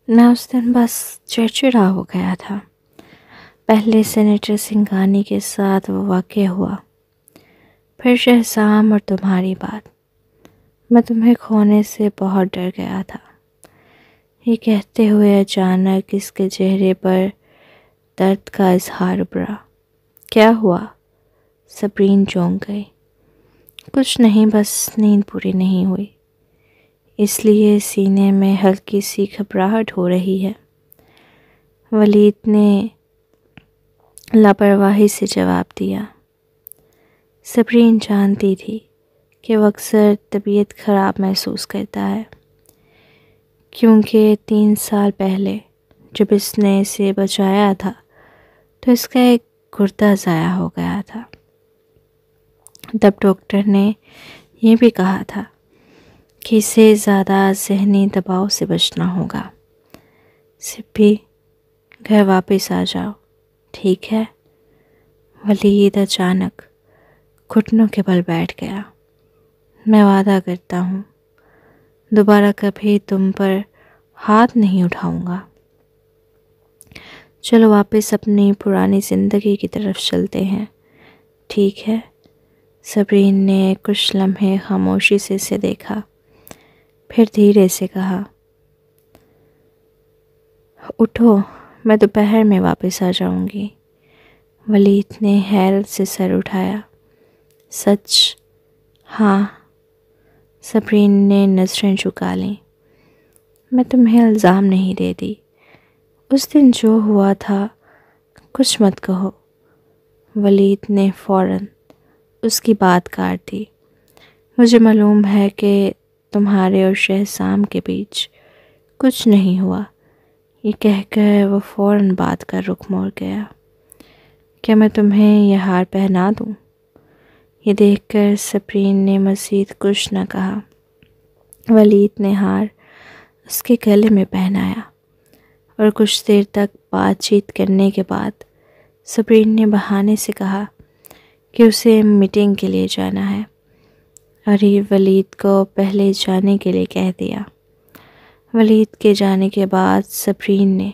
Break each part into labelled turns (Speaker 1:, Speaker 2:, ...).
Speaker 1: میں اس دن بس چڑچڑا ہو گیا تھا۔ پہلے سینیٹر سنگھانی کے ساتھ وہ واقعہ ہوا، پھر شہسام اور تمہاری بات۔ میں تمہیں کھونے سے بہت ڈر گیا تھا۔ یہ کہتے ہوئے اچانک اس کے چہرے پر درد کا اظہار ابھرا۔ کیا ہوا؟ صبرین چونک گئی۔ کچھ نہیں، بس نیند پوری نہیں ہوئی، اس لیے سینے میں ہلکی سی گھبراہٹ ہو رہی ہے، ولید نے لاپرواہی سے جواب دیا۔ صبرین جانتی تھی کہ وہ اکثر طبیعت خراب محسوس کرتا ہے، کیونکہ 3 سال پہلے جب اس نے اسے بچایا تھا تو اس کا ایک گردہ ضائع ہو گیا تھا۔ تب ڈاکٹر نے یہ بھی کہا تھا کہ اسے زیادہ ذہنی دباؤ سے بچنا ہوگا۔ سپی، گھر واپس آ جاؤ، ٹھیک ہے؟ ولید اچانک گھٹنوں کے بل بیٹھ گیا۔ میں وعدہ کرتا ہوں دوبارہ کبھی تم پر ہاتھ نہیں اٹھاؤں گا۔ چلو واپس اپنی پرانی زندگی کی طرف چلتے ہیں، ٹھیک ہے؟ صبرین نے کچھ لمحے خاموشی سے اسے دیکھا، پھر دھیرے سے کہا، اٹھو، میں دوپہر میں واپس آ جاؤں گی۔ ولید نے حیرت سے سر اٹھایا۔ سچ؟ ہاں۔ صبرین نے نظریں جھکا لیں۔ میں تمہیں الزام نہیں دیتی، اس دن جو ہوا تھا کچھ مت کہو۔ ولید نے فوراً اس کی بات کاٹ دی۔ مجھے معلوم ہے کہ تمہارے اور شہسام کے بیچ کچھ نہیں ہوا۔ یہ کہہ کر وہ فوراً بات کا رخ موڑ گیا۔ کیا میں تمہیں یہ ہار پہنا دوں؟ یہ دیکھ کر صبرین نے مزید کچھ نہ کہا۔ ولید نے ہار اس کے گلے میں پہنایا اور کچھ دیر تک بات چیت کرنے کے بعد صبرین نے بہانے سے کہا کہ اسے میٹنگ کے لیے جانا ہے، اور یہ ولید کو پہلے جانے کے لیے کہہ دیا۔ ولید کے جانے کے بعد صبرین نے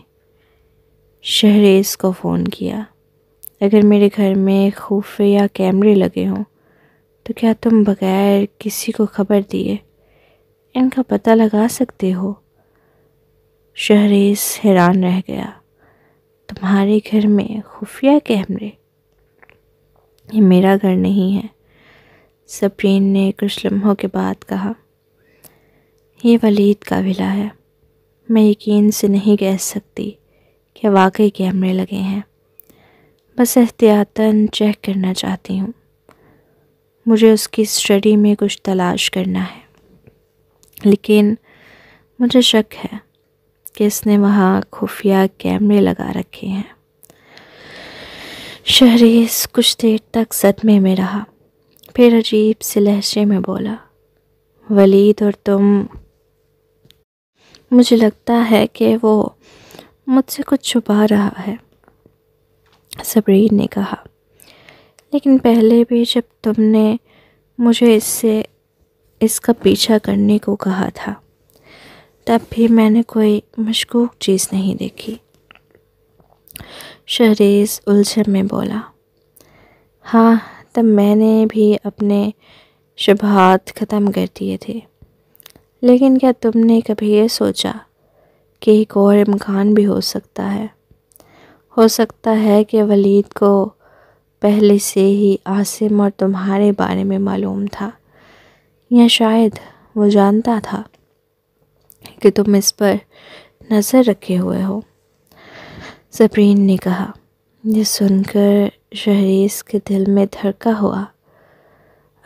Speaker 1: شہریز کو فون کیا۔ اگر میرے گھر میں خفیہ کیمرے لگے ہوں تو کیا تم بغیر کسی کو خبر دیے ان کا پتہ لگا سکتے ہو؟ شہریز حیران رہ گیا۔ تمہارے گھر میں خفیہ کیمرے؟ یہ میرا گھر نہیں ہے، صبرین نے کچھ لمحوں کے بعد کہا۔ یہ ولید کا ولا ہے۔ میں یقین سے نہیں کہہ سکتی کہ واقعی کیمرے لگے ہیں، بس احتیاطاً چیک کرنا چاہتی ہوں۔ مجھے اس کی اسٹڈی میں کچھ تلاش کرنا ہے، لیکن مجھے شک ہے کہ اس نے وہاں خفیہ کیمرے لگا رکھے ہیں۔ شہریز کچھ دیر تک صدمے میں رہا، پھر عجیب سے لہجے میں بولا، ولید اور تم، مجھے لگتا ہے کہ وہ مجھ سے کچھ چھپا رہا ہے، صبرین نے کہا۔ لیکن پہلے بھی جب تم نے مجھے اس کا پیچھا کرنے کو کہا تھا تب بھی میں نے کوئی مشکوک چیز نہیں دیکھی۔ شہریز الجھن میں بولا، ہاں، تب میں نے بھی اپنے شبہات ختم کر دیے تھے، لیکن کیا تم نے کبھی یہ سوچا کہ ایک اور امکان بھی ہو سکتا ہے کہ ولید کو پہلے سے ہی عاصم اور تمہارے بارے میں معلوم تھا، یا شاید وہ جانتا تھا کہ تم اس پر نظر رکھے ہوئے ہو؟ صبرین نے کہا۔ یہ سن کر شہریز کے دل میں دھڑکا ہوا۔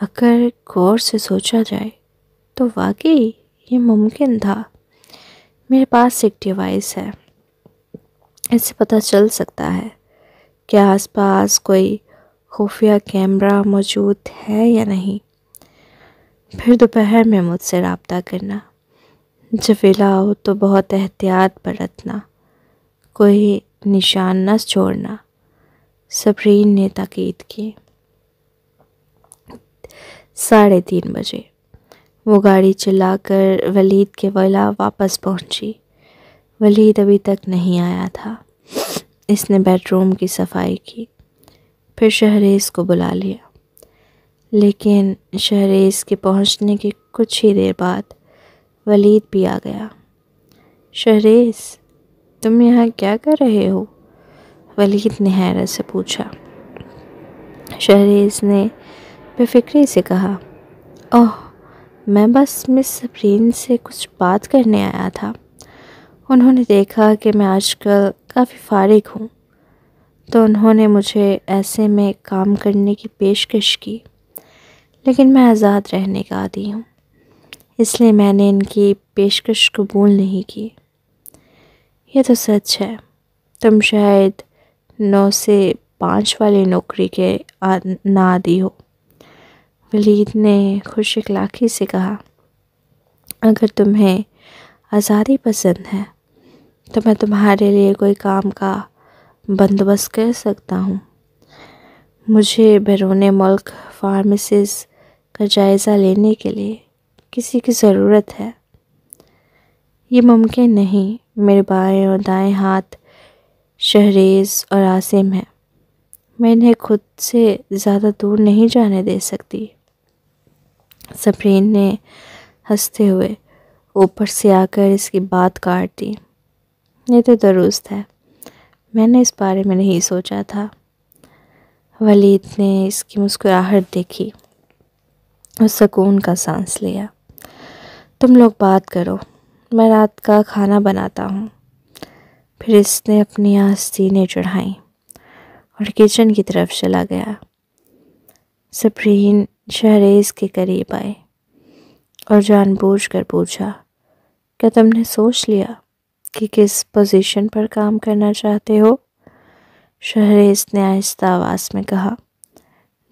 Speaker 1: اگر غور سے سوچا جائے تو واقعی یہ ممکن تھا۔ میرے پاس ایک ڈیوائس ہے، اس سے پتہ چل سکتا ہے کہ آس پاس کوئی خفیہ کیمرہ موجود ہے یا نہیں۔ پھر دوپہر میں مجھ سے رابطہ کرنا، جب ویلا ہو تو بہت احتیاط برتنا، کوئی نشان نہ چھوڑنا، صبرین نے تاکید کی۔ 3:30 بجے وہ گاڑی چلا کر ولید کے ولا واپس پہنچی۔ ولید ابھی تک نہیں آیا تھا۔ اس نے بیڈ روم کی صفائی کی، پھر شہریز کو بلا لیا، لیکن شہریز کے پہنچنے کے کچھ ہی دیر بعد ولید بھی آ گیا۔ شہریز، تم یہاں کیا کر رہے ہو؟ ولید نے حیرت سے پوچھا۔ شہریز نے بے فکری سے کہا، اوہ، میں بس مس سپرین سے کچھ بات کرنے آیا تھا۔ انہوں نے دیکھا کہ میں آج کل کافی فارغ ہوں، تو انہوں نے مجھے ایسے میں کام کرنے کی پیشکش کی، لیکن میں آزاد رہنے کا عادی ہوں، اس لیے میں نے ان کی پیشکش قبول نہیں کی۔ یہ تو سچ ہے، تم شاید 9 سے 5 والی نوکری کے ناعادی ہو، ولید نے خوش اخلاقی سے کہا۔ اگر تمہیں آزادی پسند ہے تو میں تمہارے لیے کوئی کام کا بندوبست کر سکتا ہوں۔ مجھے بیرون ملک فارمیسیز کا جائزہ لینے کے لیے کسی کی ضرورت ہے۔ یہ ممکن نہیں، میرے بائیں اور دائیں ہاتھ شہریز اور عاصم ہیں، میں انہیں خود سے زیادہ دور نہیں جانے دے سکتی۔ سپرین نے ہنستے ہوئے اوپر سے آ کر اس کی بات کاٹ دی۔ یہ تو درست ہے، میں نے اس بارے میں نہیں سوچا تھا۔ ولید نے اس کی مسکراہٹ دیکھی اور سکون کا سانس لیا۔ تم لوگ بات کرو، میں رات کا کھانا بناتا ہوں۔ پھر اس نے اپنی آستینیں چڑھائیں اور کچن کی طرف چلا گیا۔ سپرین شہریز کے قریب آئے اور جان بوجھ کر پوچھا، کیا تم نے سوچ لیا کہ کس پوزیشن پر کام کرنا چاہتے ہو؟ شہریز نے آہستہ آواز میں کہا،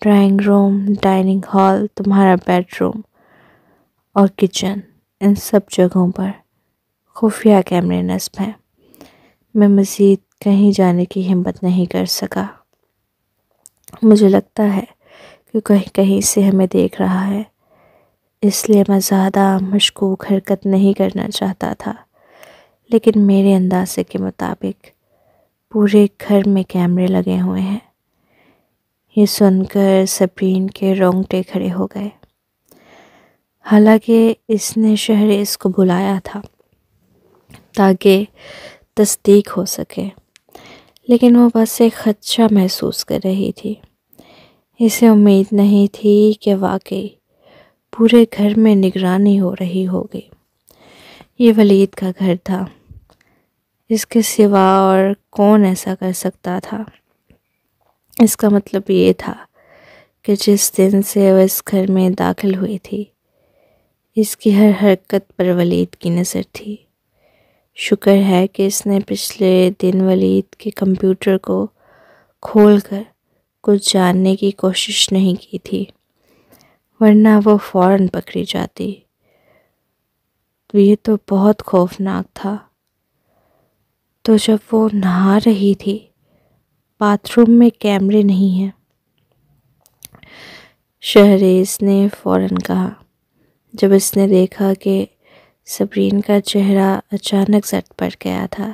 Speaker 1: ڈرائنگ روم، ڈائننگ ہال، تمہارا بیڈ روم اور کچن، ان سب جگہوں پر خفیہ کیمرے نصب ہیں۔ میں مزید کہیں جانے کی ہمت نہیں کر سکا۔ مجھے لگتا ہے کہ کہیں کہیں سے ہمیں دیکھ رہا ہے، اس لیے میں زیادہ مشکوک حرکت نہیں کرنا چاہتا تھا، لیکن میرے اندازے کے مطابق پورے گھر میں کیمرے لگے ہوئے ہیں۔ یہ سن کر سپرین کے رونگٹے کھڑے ہو گئے۔ حالانکہ اس نے شہریز کو بلایا تھا تاکہ تصدیق ہو سکے، لیکن وہ بس ایک خدشہ محسوس کر رہی تھی۔ اسے امید نہیں تھی کہ واقعی پورے گھر میں نگرانی ہو رہی ہوگی۔ یہ ولید کا گھر تھا، اس کے سوا اور کون ایسا کر سکتا تھا؟ اس کا مطلب یہ تھا کہ جس دن سے وہ اس گھر میں داخل ہوئی تھی، اس کی ہر حرکت پر ولید کی نظر تھی۔ شکر ہے کہ اس نے پچھلے دن ولید کے کمپیوٹر کو کھول کر کچھ جاننے کی کوشش نہیں کی تھی، ورنہ وہ فوراً پکڑی جاتی۔ یہ تو بہت خوفناک تھا۔ تو جب وہ نہا رہی تھی، باتھ روم میں کیمرے نہیں ہیں؟ شہریز نے فوراً کہا، جب اس نے دیکھا کہ سپرین کا چہرہ اچانک زد پڑ گیا تھا۔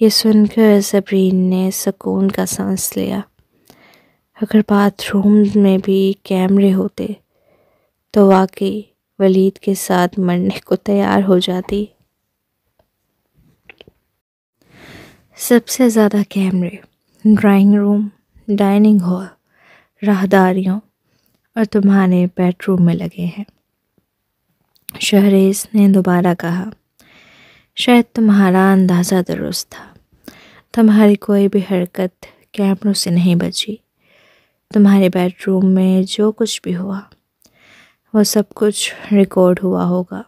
Speaker 1: یہ سن کر سپرین نے سکون کا سانس لیا۔ اگر باتھ روم میں بھی کیمرے ہوتے تو واقعی ولید کے ساتھ مرنے کو تیار ہو جاتی۔ سب سے زیادہ کیمرے ڈرائنگ روم، ڈائننگ ہال، راہداریوں اور تمہارے بیڈ روم میں لگے ہیں، شہریز نے دوبارہ کہا۔ شاید تمہارا اندازہ درست تھا، تمہاری کوئی بھی حرکت کیمروں سے نہیں بچی۔ تمہارے بیڈ روم میں جو کچھ بھی ہوا وہ سب کچھ ریکارڈ ہوا ہوگا،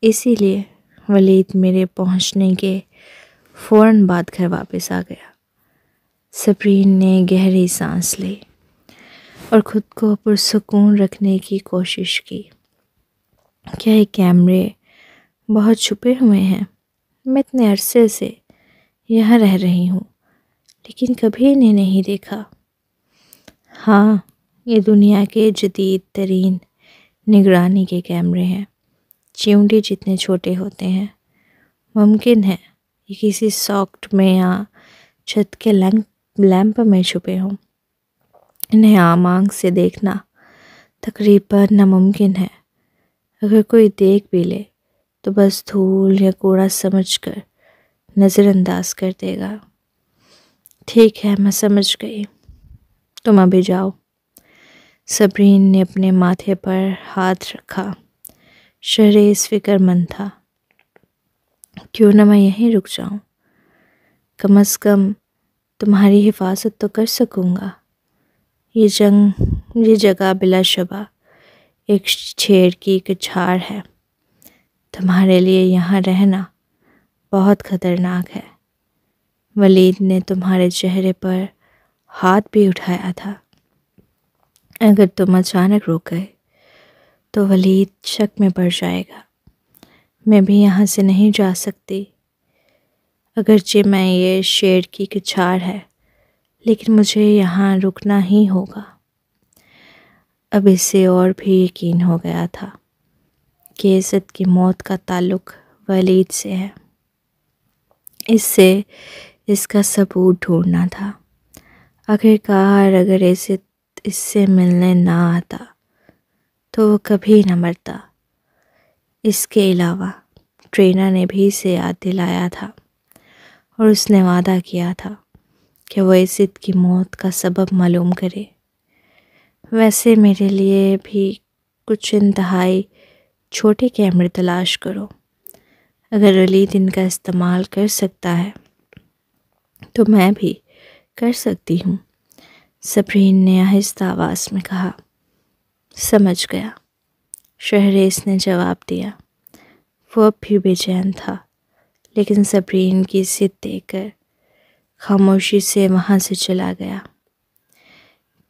Speaker 1: اسی لیے ولید میرے پہنچنے کے فوراً بعد گھر واپس آ گیا۔ سپرین نے گہری سانس لی اور خود کو پرسکون رکھنے کی کوشش کی۔ کیا یہ کیمرے بہت چھپے ہوئے ہیں؟ میں اتنے عرصے سے یہاں رہ رہی ہوں، لیکن کبھی انہیں نہیں دیکھا۔ ہاں، یہ دنیا کے جدید ترین نگرانی کے کیمرے ہیں، چیونٹی جتنے چھوٹے ہوتے ہیں، ممکن ہے یہ کسی ساکٹ میں یا چھت کے لیمپ میں چھپے ہوں۔ انہیں عام آنکھ سے دیکھنا تقریباً ناممکن ہے۔ اگر کوئی دیکھ بھی لے تو بس دھول یا کوڑا سمجھ کر نظر انداز کر دے گا۔ ٹھیک ہے، میں سمجھ گئی، تم ابھی جاؤ۔ صبرین نے اپنے ماتھے پر ہاتھ رکھا۔ شہریز فکر مند تھا۔ کیوں نہ میں یہیں رک جاؤں؟ کم از کم تمہاری حفاظت تو کر سکوں گا۔ یہ جگہ بلا شبہ ایک شیر کی کچھاڑ ہے۔ تمہارے لیے یہاں رہنا بہت خطرناک ہے۔ ولید نے تمہارے چہرے پر ہاتھ بھی اٹھایا تھا۔ اگر تم اچانک رک گئے تو ولید شک میں پڑ جائے گا۔ میں بھی یہاں سے نہیں جا سکتی۔ اگرچہ میں یہ شیر کی کچھاڑ ہے، لیکن مجھے یہاں رکنا ہی ہوگا۔ اب اسے اور بھی یقین ہو گیا تھا کہ عزت کی موت کا تعلق ولید سے ہے۔ اس سے اس کا ثبوت ڈھونڈنا تھا۔ آخرکار اگر عزت اس سے ملنے نہ آتا تو وہ کبھی نہ مرتا۔ اس کے علاوہ ٹرینر نے بھی اسے یاد دلایا تھا اور اس نے وعدہ کیا تھا کہ وہ عزت کی موت کا سبب معلوم کرے۔ ویسے میرے لیے بھی کچھ انتہائی چھوٹے کیمرے تلاش کرو۔ اگر ولید ان کا استعمال کر سکتا ہے تو میں بھی کر سکتی ہوں، صبرین نے آہستہ آواز میں کہا۔ سمجھ گیا، شہریز نے جواب دیا۔ وہ اب بھی بے چین تھا، لیکن صبرین کی ضد دیکھ کر خاموشی سے وہاں سے چلا گیا۔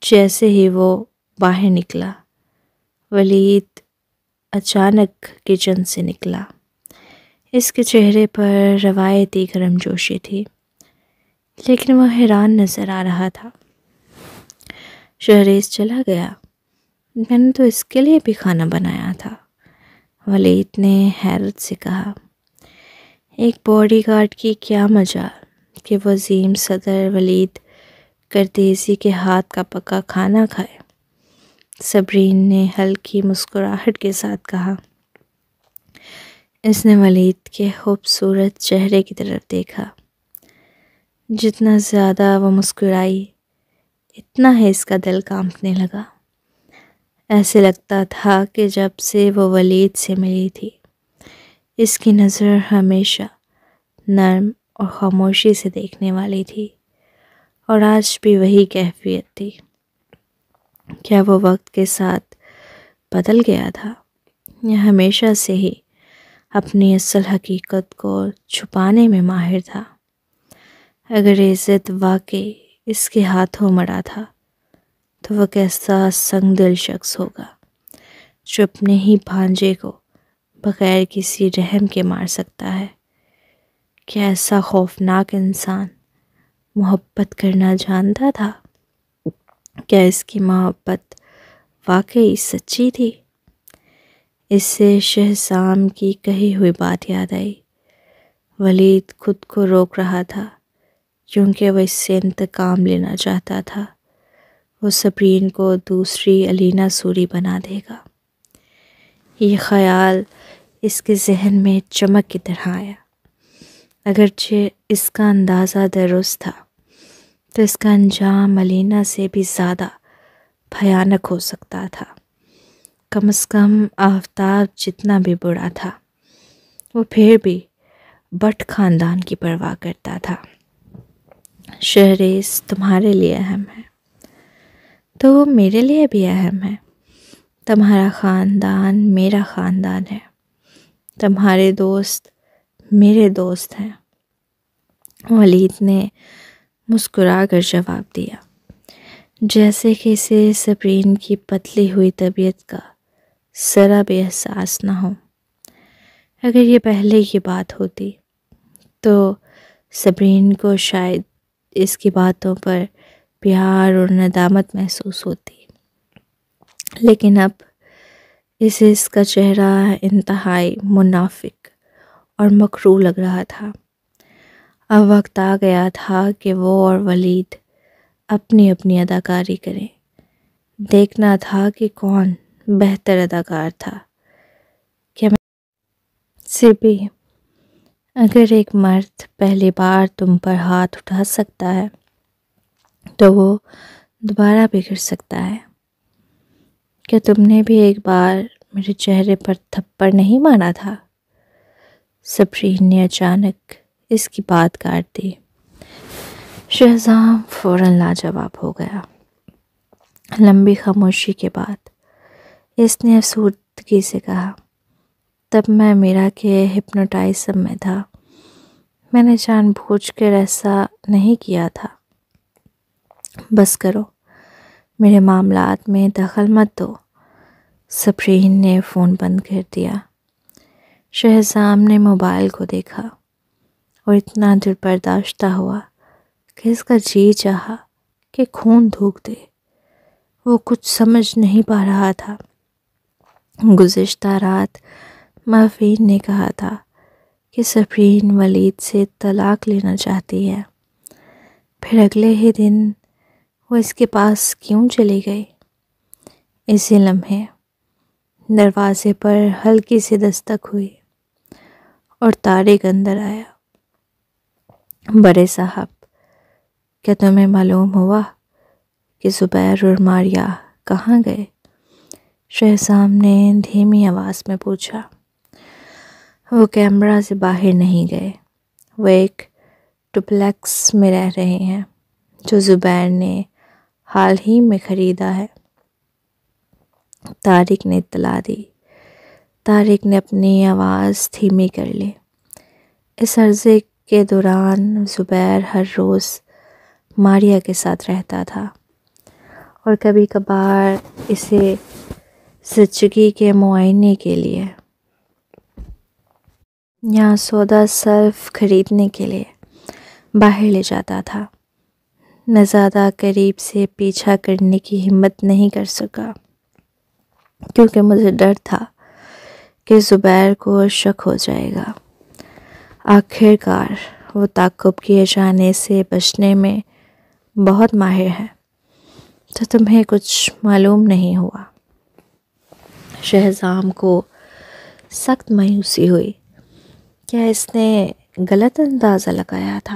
Speaker 1: جیسے ہی وہ باہر نکلا، ولید اچانک کچن سے نکلا۔ اس کے چہرے پر روایتی گرمجوشی تھی، لیکن وہ حیران نظر آ رہا تھا۔ شہریز چلا گیا؟ میں نے تو اس کے لیے بھی کھانا بنایا تھا، ولید نے حیرت سے کہا۔ ایک باڈی گارڈ کی کیا مجال کہ وہ عظیم صدر ولید کردیزی کے ہاتھ کا پکا کھانا کھائے، صبرین نے ہلکی مسکراہٹ کے ساتھ کہا۔ اس نے ولید کے خوبصورت چہرے کی طرف دیکھا۔ جتنا زیادہ وہ مسکرائی، اتنا ہی اس کا دل کانپنے لگا۔ ایسے لگتا تھا کہ جب سے وہ ولید سے ملی تھی، اس کی نظر ہمیشہ نرم اور خاموشی سے دیکھنے والی تھی، اور آج بھی وہی کیفیت تھی۔ کیا وہ وقت کے ساتھ بدل گیا تھا، یا ہمیشہ سے ہی اپنی اصل حقیقت کو چھپانے میں ماہر تھا؟ اگر عزت واقعی اس کے ہاتھوں مڑا تھا تو وہ کیسا سنگ دل شخص ہوگا جو اپنے ہی بھانجے کو بغیر کسی رحم کے مار سکتا ہے۔ کیا ایسا خوفناک انسان محبت کرنا جانتا تھا؟ کیا اس کی محبت واقعی سچی تھی؟ اس سے شہزام کی کہی ہوئی بات یاد آئی۔ ولید خود کو روک رہا تھا کیونکہ وہ اس سے انتقام لینا چاہتا تھا۔ وہ صبرین کو دوسری علینا سوری بنا دے گا۔ یہ خیال اس کے ذہن میں چمک کی طرح آیا۔ اگرچہ اس کا اندازہ درست تھا تو اس کا انجام علینا سے بھی زیادہ بھیانک ہو سکتا تھا۔ کم از کم آفتاب جتنا بھی برا تھا، وہ پھر بھی بٹ خاندان کی پرواہ کرتا تھا۔ شہریز تمہارے لیے اہم ہے تو وہ میرے لیے بھی اہم ہے۔ تمہارا خاندان میرا خاندان ہے، تمہارے دوست میرے دوست ہیں، ولید نے مسکرا کر جواب دیا، جیسے کہ اسے صبرین کی پتلی ہوئی طبیعت کا ذرا بھی احساس نہ ہو۔ اگر یہ پہلے کی بات ہوتی تو صبرین کو شاید اس کی باتوں پر پیار اور ندامت محسوس ہوتی، لیکن اب اسے اس کا چہرہ انتہائی منافق اور مکروہ لگ رہا تھا۔ اب وقت آ گیا تھا کہ وہ اور ولید اپنی اپنی اداکاری کریں۔ دیکھنا تھا کہ کون بہتر اداکار تھا۔ کیا میں سے بھی اگر ایک مرد پہلی بار تم پر ہاتھ اٹھا سکتا ہے تو وہ دوبارہ بھی کر سکتا ہے۔ کیا تم نے بھی ایک بار میرے چہرے پر تھپڑ نہیں مارا تھا؟ صبرین نے اچانک اس کی بات کاٹ دی۔ شہزام فوراً لاجواب ہو گیا۔ لمبی خاموشی کے بعد اس نے افسردگی سے کہا، تب میں میرا کے ہپنوٹائزم میں تھا۔ میں نے جان بوجھ کر ایسا نہیں کیا تھا۔ بس کرو، میرے معاملات میں دخل مت دو۔ صبرین نے فون بند کر دیا۔ شہزام نے موبائل کو دیکھا اور اتنا دل برداشتہ ہوا کہ اس کا جی چاہا کہ خون دھوک دے۔ وہ کچھ سمجھ نہیں پا رہا تھا۔ گزشتہ رات مافین نے کہا تھا کہ صبرین ولید سے طلاق لینا چاہتی ہے، پھر اگلے ہی دن وہ اس کے پاس کیوں چلی گئی؟ اسی لمحے دروازے پر ہلکی سی دستک ہوئی اور طارق اندر آیا۔ بڑے صاحب، کیا تمہیں معلوم ہوا کہ زبیر اور ماریا کہاں گئے؟ شہزام نے دھیمی آواز میں پوچھا۔ وہ کیمرہ سے باہر نہیں گئے، وہ ایک ڈپلیکس میں رہ رہے ہیں جو زبیر نے حال ہی میں خریدا ہے۔ طارق نے اطلاع دی۔ طارق نے اپنی آواز دھیمی کر لی۔ اس عرصے کے دوران زبیر ہر روز ماریا کے ساتھ رہتا تھا اور کبھی کبھار اسے زچگی کے معائنے کے لیے یا سودا سلف خریدنے کے لیے باہر لے جاتا تھا۔ نہ زیادہ قریب سے پیچھا کرنے کی ہمت نہیں کر سکا کیونکہ مجھے ڈر تھا کہ زبیر کو شک ہو جائے گا۔ آخر کار وہ تعقب کیے جانے سے بچنے میں بہت ماہر ہے۔ تو تمہیں کچھ معلوم نہیں ہوا؟ شہزام کو سخت مایوسی ہوئی۔ کیا اس نے غلط اندازہ لگایا تھا؟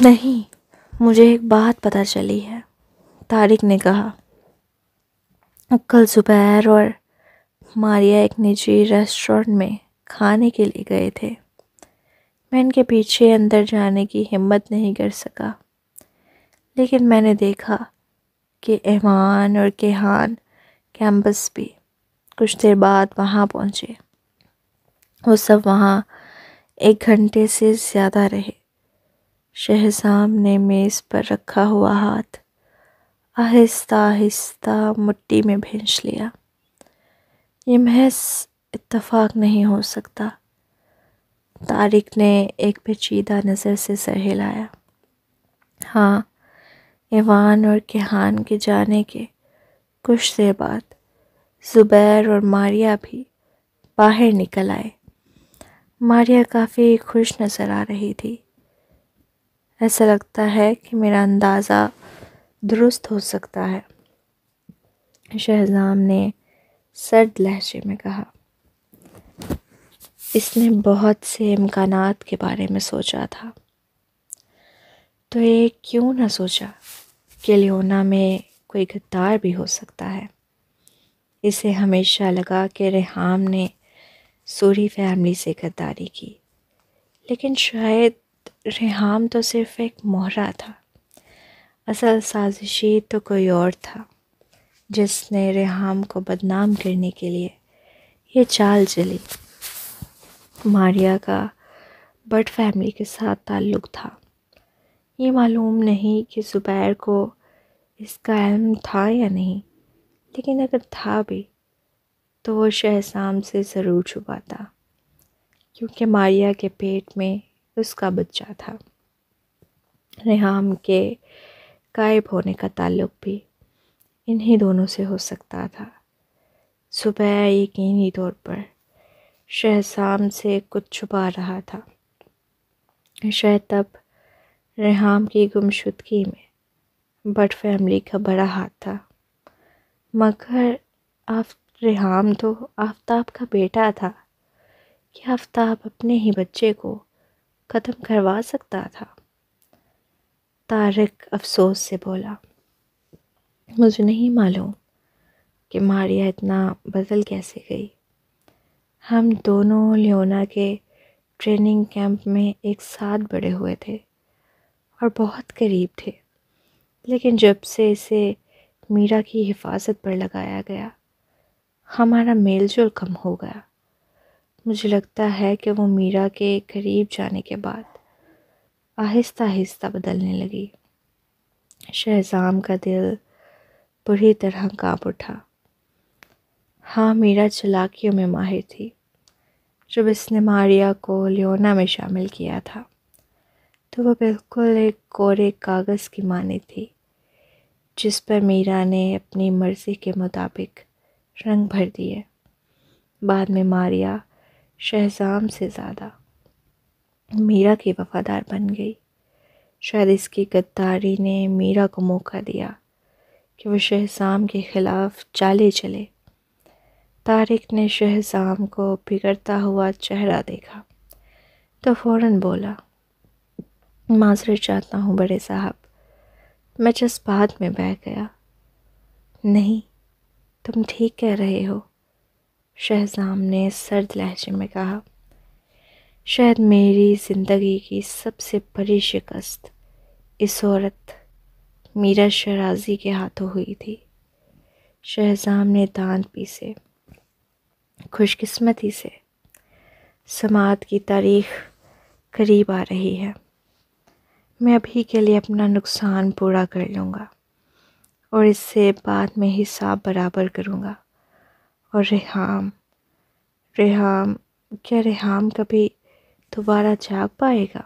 Speaker 1: نہیں، مجھے ایک بات پتہ چلی ہے، طارق نے کہا۔ کل زبیر اور ماریا ایک نجی ریسٹورنٹ میں کھانے کے لیے گئے تھے۔ میں ان کے پیچھے اندر جانے کی ہمت نہیں کر سکا، لیکن میں نے دیکھا کہ ایمان اور کیہان کیمپس بھی کچھ دیر بعد وہاں پہنچے۔ وہ سب وہاں 1 گھنٹے سے زیادہ رہے۔ شہزام نے میز پر رکھا ہوا ہاتھ آہستہ آہستہ مٹی میں بھینچ لیا۔ یہ محض اتفاق نہیں ہو سکتا۔ طارق نے ایک پیچیدہ نظر سے سر ہلایا۔ ہاں، ایوان اور کیہان کے جانے کے کچھ دیر بعد زبیر اور ماریا بھی باہر نکل آئے۔ ماریا کافی خوش نظر آ رہی تھی۔ ایسا لگتا ہے کہ میرا اندازہ درست ہو سکتا ہے، شہزام نے سرد لہجے میں کہا۔ اس نے بہت سے امکانات کے بارے میں سوچا تھا، تو یہ کیوں نہ سوچا کہ لیونا میں کوئی غدار بھی ہو سکتا ہے۔ اسے ہمیشہ لگا کہ ریحام نے سوری فیملی سے غداری کی، لیکن شاید ریحام تو صرف ایک مہرہ تھا، اصل سازشی تو کوئی اور تھا جس نے ریحام کو بدنام کرنے کے لیے یہ چال چلی۔ ماریا کا بٹ فیملی کے ساتھ تعلق تھا۔ یہ معلوم نہیں کہ زبیر کو اس کا علم تھا یا نہیں، لیکن اگر تھا بھی تو وہ شہزام سے ضرور چھپاتا، کیونکہ ماریا کے پیٹ میں اس کا بچہ تھا۔ ریحام کے غائب ہونے کا تعلق بھی انہی دونوں سے ہو سکتا تھا۔ زبیر یقینی طور پر شہزام سے کچھ چھپا رہا تھا، شاید تب ریحام کی گمشدگی میں بٹ فیملی کا بڑا ہاتھ تھا، مگر ریحام تو آفتاب کا بیٹا تھا کہ آفتاب اپنے ہی بچے کو ختم کروا سکتا تھا۔ طارق افسوس سے بولا، مجھے نہیں معلوم کہ ماریا اتنا بدل کیسے گئی۔ ہم دونوں لیونا کے ٹریننگ کیمپ میں ایک ساتھ بڑے ہوئے تھے اور بہت قریب تھے، لیکن جب سے اسے میرا کی حفاظت پر لگایا گیا ہمارا میل جول کم ہو گیا۔ مجھے لگتا ہے کہ وہ میرا کے قریب جانے کے بعد آہستہ آہستہ بدلنے لگی۔ شہزام کا دل بری طرح کانپ اٹھا۔ ہاں، میرا چالاکیوں میں ماہر تھی۔ جب اس نے ماریا کو لیونا میں شامل کیا تھا تو وہ بالکل ایک کورے کاغذ کی مانند تھی جس پر میرا نے اپنی مرضی کے مطابق رنگ بھر دیے۔ بعد میں ماریا شہزام سے زیادہ میرا کی وفادار بن گئی۔ شاید اس کی غداری نے میرا کو موقع دیا کہ وہ شہزام کے خلاف چالے چلے۔ طارق نے شہزام کو بگڑتا ہوا چہرہ دیکھا تو فوراً بولا، معذرت چاہتا ہوں بڑے صاحب، میں جذبات میں بہہ گیا۔ نہیں، تم ٹھیک کہہ رہے ہو، شہزام نے سرد لہجے میں کہا۔ شاید میری زندگی کی سب سے بڑی شکست اس عورت میرا شرازی کے ہاتھوں ہوئی تھی۔ شہزام نے دانت پیسے۔ خوش قسمتی سے سماعت کی تاریخ قریب آ رہی ہے۔ میں ابھی کے لیے اپنا نقصان پورا کر لوں گا اور اس سے بعد میں حساب برابر کروں گا۔ اور کیا ریحام کبھی دوبارہ جاگ پائے گا؟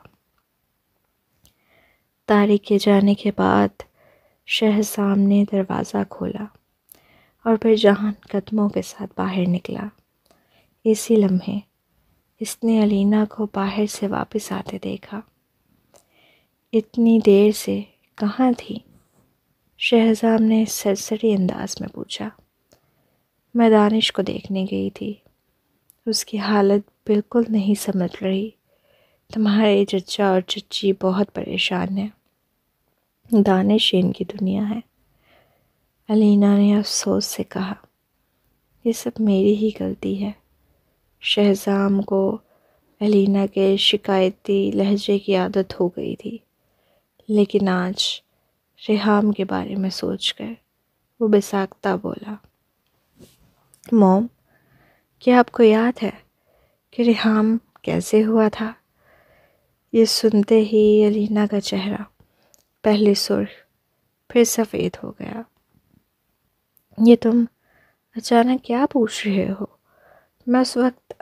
Speaker 1: طارق کے جانے کے بعد شہزام نے دروازہ کھولا اور پھر جہان قدموں کے ساتھ باہر نکلا۔ اسی لمحے اس نے علینا کو باہر سے واپس آتے دیکھا۔ اتنی دیر سے کہاں تھی؟ شہزام نے سرسری انداز میں پوچھا۔ میں دانش کو دیکھنے گئی تھی، اس کی حالت بالکل نہیں سمجھ رہی۔ تمہارے چچا اور چچی بہت پریشان ہیں۔ دانش ان کی دنیا ہے، علینا نے افسوس سے کہا۔ یہ سب میری ہی غلطی ہے۔ شہزام کو علینا کے شکایتی لہجے کی عادت ہو گئی تھی، لیکن آج ریحام کے بارے میں سوچ کر وہ بساختہ بولا، موم، کیا آپ کو یاد ہے کہ ریحام کیسے ہوا تھا؟ یہ سنتے ہی علینا کا چہرہ پہلے سرخ پھر سفید ہو گیا۔ یہ تم اچانک کیا پوچھ رہے ہو؟ میں اس وقت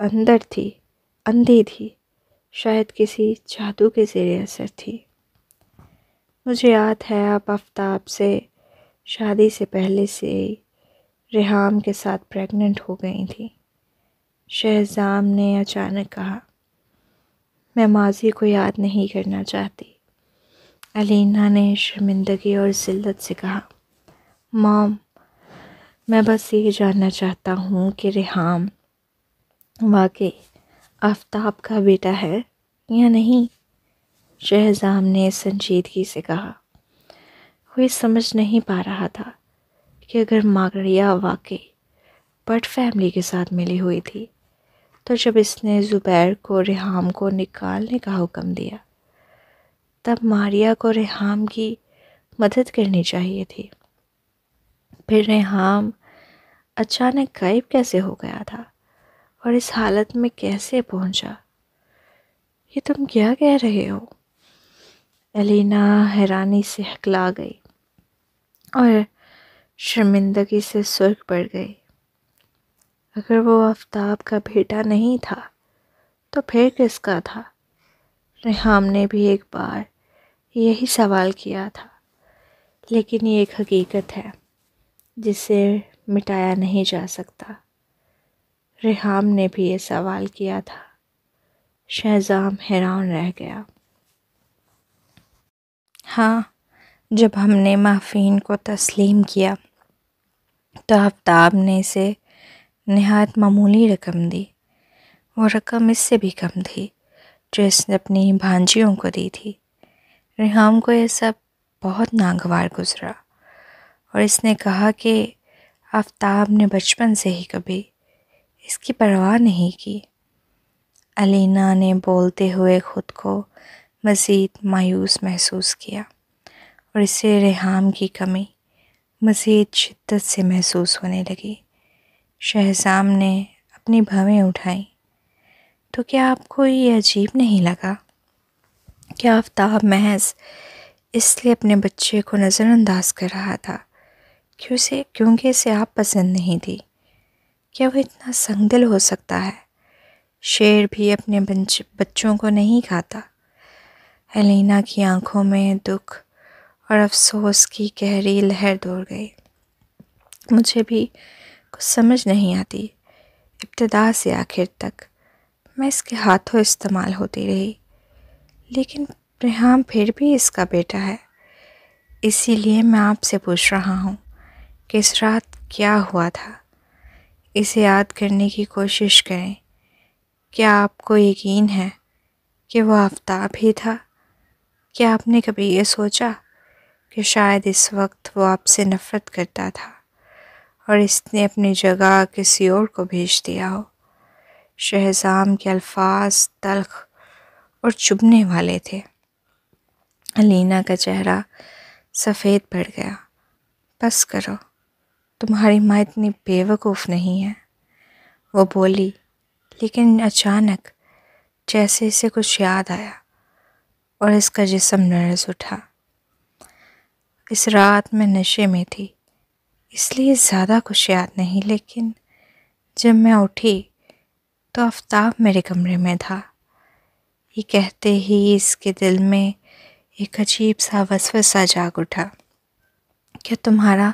Speaker 1: اندھی تھی، شاید کسی جادو کے زیر اثر تھی۔ مجھے یاد ہے آپ آفتاب سے شادی سے پہلے سے ریحام کے ساتھ پریگننٹ ہو گئی تھی، شہزام نے اچانک کہا۔ میں ماضی کو یاد نہیں کرنا چاہتی، علینا نے شرمندگی اور ذلت سے کہا۔ موم، میں بس یہ جاننا چاہتا ہوں کہ ریحام واقعی آفتاب کا بیٹا ہے یا نہیں، شہزام نے سنجیدگی سے کہا۔ وہ یہ سمجھ نہیں پا رہا تھا کہ اگر ماریا واقعی بٹ فیملی کے ساتھ ملی ہوئی تھی تو جب اس نے زبیر کو ریحام کو نکالنے کا حکم دیا تب ماریا کو ریحام کی مدد کرنی چاہیے تھی۔ پھر ریحام اچانک غائب کیسے ہو گیا تھا اور اس حالت میں کیسے پہنچا؟ یہ تم کیا کہہ رہے ہو؟ علینا حیرانی سے ہکلا گئی اور شرمندگی سے سرخ پڑ گئی۔ اگر وہ آفتاب کا بیٹا نہیں تھا تو پھر کس کا تھا؟ ریحام نے بھی ایک بار یہی سوال کیا تھا، لیکن یہ ایک حقیقت ہے جسے مٹایا نہیں جا سکتا۔ ریحام نے بھی یہ سوال کیا تھا۔ شہزام حیران رہ گیا۔ ہاں، جب ہم نے مافین کو تسلیم کیا تو آفتاب نے اسے نہایت معمولی رقم دی۔ وہ رقم اس سے بھی کم تھی جو اس نے اپنی بھانجیوں کو دی تھی۔ ریحام کو یہ سب بہت ناگوار گزرا اور اس نے کہا کہ آفتاب نے بچپن سے ہی کبھی اس کی پرواہ نہیں کی۔ علینا نے بولتے ہوئے خود کو مزید مایوس محسوس کیا اور اسے ریحام کی کمی مزید شدت سے محسوس ہونے لگی۔ شہزام نے اپنی بھویں اٹھائیں۔ تو کیا آپ کو یہ عجیب نہیں لگا کہ آفتاب محض اس لیے اپنے بچے کو نظر انداز کر رہا تھا کیونکہ اسے آپ پسند نہیں تھی؟ کیا وہ اتنا سنگ دل ہو سکتا ہے؟ شیر بھی اپنے بچوں کو نہیں کھاتا۔ الینا کی آنکھوں میں دکھ اور افسوس کی گہری لہر دوڑ گئی۔ مجھے بھی کچھ سمجھ نہیں آتی، ابتدا سے آخر تک میں اس کے ہاتھوں استعمال ہوتی رہی، لیکن ریحام پھر بھی اس کا بیٹا ہے۔ اسی لیے میں آپ سے پوچھ رہا ہوں کہ اس رات کیا ہوا تھا۔ اسے یاد کرنے کی کوشش کریں۔ کیا آپ کو یقین ہے کہ وہ آفتاب ہی تھا؟ کیا آپ نے کبھی یہ سوچا کہ شاید اس وقت وہ آپ سے نفرت کرتا تھا اور اس نے اپنی جگہ کسی اور کو بھیج دیا ہو؟ شہزام کے الفاظ تلخ اور چبھنے والے تھے۔ الینا کا چہرہ سفید پڑ گیا۔ بس کرو، تمہاری ماں اتنی بے وقوف نہیں ہے، وہ بولی، لیکن اچانک جیسے اسے کچھ یاد آیا اور اس کا جسم لرز اٹھا۔ اس رات میں نشے میں تھی، اس لیے زیادہ کچھ یاد نہیں، لیکن جب میں اٹھی تو آفتاب میرے کمرے میں تھا۔ یہ کہتے ہی اس کے دل میں ایک عجیب سا وسوسہ جاگ اٹھا۔ کیا تمہارا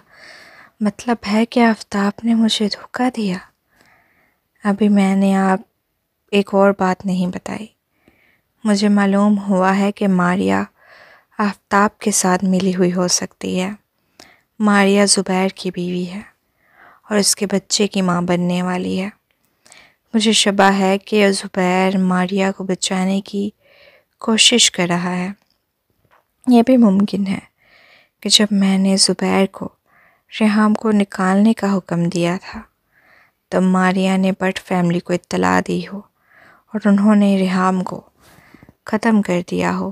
Speaker 1: مطلب ہے کہ آفتاب نے مجھے دھوکہ دیا؟ ابھی میں نے آپ ایک اور بات نہیں بتائی۔ مجھے معلوم ہوا ہے کہ ماریا آفتاب کے ساتھ ملی ہوئی ہو سکتی ہے۔ ماریا زبیر کی بیوی ہے اور اس کے بچے کی ماں بننے والی ہے۔ مجھے شبہ ہے کہ زبیر ماریا کو بچانے کی کوشش کر رہا ہے۔ یہ بھی ممکن ہے کہ جب میں نے زبیر کو ریحام کو نکالنے کا حکم دیا تھا تب ماریا نے بٹ فیملی کو اطلاع دی ہو اور انہوں نے ریحام کو ختم کر دیا ہو۔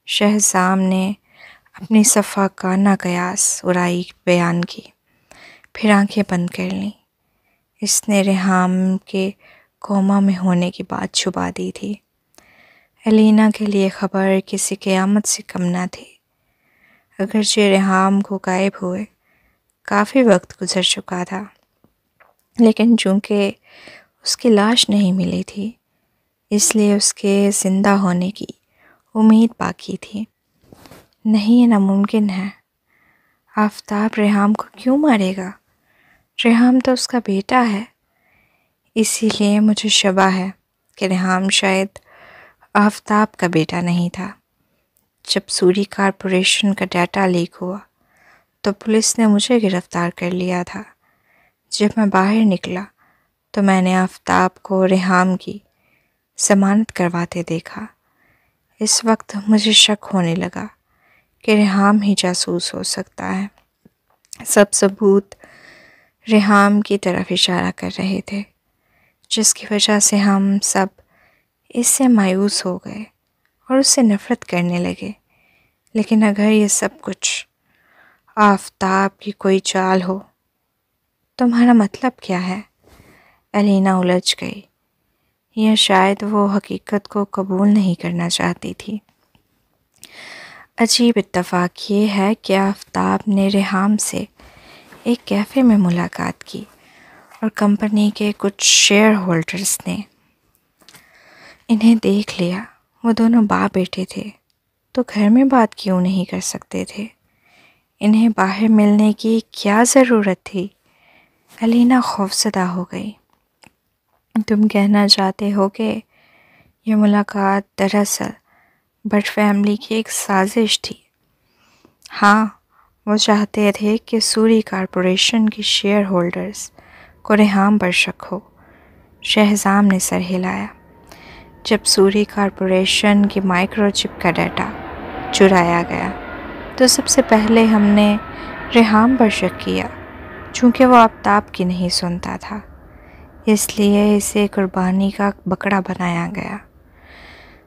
Speaker 1: شہزام نے اپنی صفاقانہ قیاس ارائی بیان کی، پھر آنکھیں بند کر لیں۔ اس نے ریحام کے کوما میں ہونے کی بات چھپا دی تھی۔ الینا کے لیے خبر کسی قیامت سے کم نہ تھی۔ اگرچہ ریحام کو غائب ہوئے کافی وقت گزر چکا تھا، لیکن چونکہ اس کی لاش نہیں ملی تھی اس لیے اس کے زندہ ہونے کی امید باقی تھی۔ نہیں، یہ ناممکن ہے۔ آفتاب ریحام کو کیوں مارے گا؟ ریحام تو اس کا بیٹا ہے۔ اسی لیے مجھے شبہ ہے کہ ریحام شاید آفتاب کا بیٹا نہیں تھا۔ جب سوری کارپوریشن کا ڈیٹا لیک ہوا تو پولیس نے مجھے گرفتار کر لیا تھا۔ جب میں باہر نکلا تو میں نے آفتاب کو ریحام کی ضمانت کرواتے دیکھا۔ اس وقت مجھے شک ہونے لگا کہ ریحام ہی جاسوس ہو سکتا ہے۔ سب ثبوت ریحام کی طرف اشارہ کر رہے تھے، جس کی وجہ سے ہم سب اس سے مایوس ہو گئے اور اس سے نفرت کرنے لگے۔ لیکن اگر یہ سب کچھ آفتاب کی کوئی چال ہو، تمہارا مطلب کیا ہے؟ الینا الجھ گئی، یا شاید وہ حقیقت کو قبول نہیں کرنا چاہتی تھی۔ عجیب اتفاق یہ ہے کہ آفتاب نے ریحام سے ایک کیفے میں ملاقات کی اور کمپنی کے کچھ شیئر ہولڈرز نے انہیں دیکھ لیا۔ وہ دونوں باپ بیٹے تھے، تو گھر میں بات کیوں نہیں کر سکتے تھے؟ انہیں باہر ملنے کی کیا ضرورت تھی؟ الینا خوفزدہ ہو گئی۔ تم کہنا چاہتے ہو کہ یہ ملاقات دراصل بٹ فیملی کی ایک سازش تھی؟ ہاں، وہ چاہتے تھے کہ سوری کارپوریشن کے شیئر ہولڈرز کو ریحام پر شک ہو۔ شہزام نے سر ہلایا۔ جب سوری کارپوریشن کی مائکرو چپ کا ڈیٹا چرایا گیا تو سب سے پہلے ہم نے ریحام پر شک کیا، چونکہ وہ آفتاب کی نہیں سنتا تھا، اس لیے اسے قربانی کا بکرا بنایا گیا۔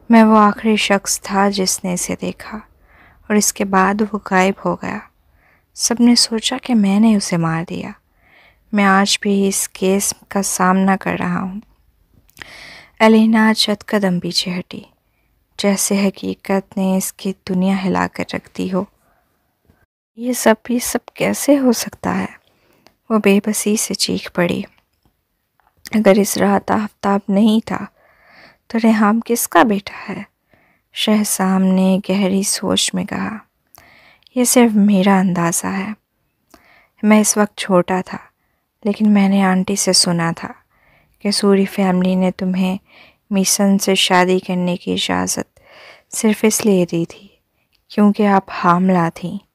Speaker 1: میں وہ آخری شخص تھا جس نے اسے دیکھا، اور اس کے بعد وہ غائب ہو گیا۔ سب نے سوچا کہ میں نے اسے مار دیا۔ میں آج بھی اس کیس کا سامنا کر رہا ہوں۔ الینا چند قدم پیچھے ہٹی، جیسے حقیقت نے اس کی دنیا ہلا کر رکھ دی ہو۔ یہ سب کیسے ہو سکتا ہے؟ وہ بے بسی سے چیخ پڑی۔ اگر اس رات آفتاب نہیں تھا تو ریحام کس کا بیٹا ہے؟ شہزام نے گہری سوچ میں کہا۔ یہ صرف میرا اندازہ ہے۔ میں اس وقت چھوٹا تھا، لیکن میں نے آنٹی سے سنا تھا کہ سوری فیملی نے تمہیں میسن سے شادی کرنے کی اجازت صرف اس لیے دی تھی کیونکہ آپ حاملہ تھیں۔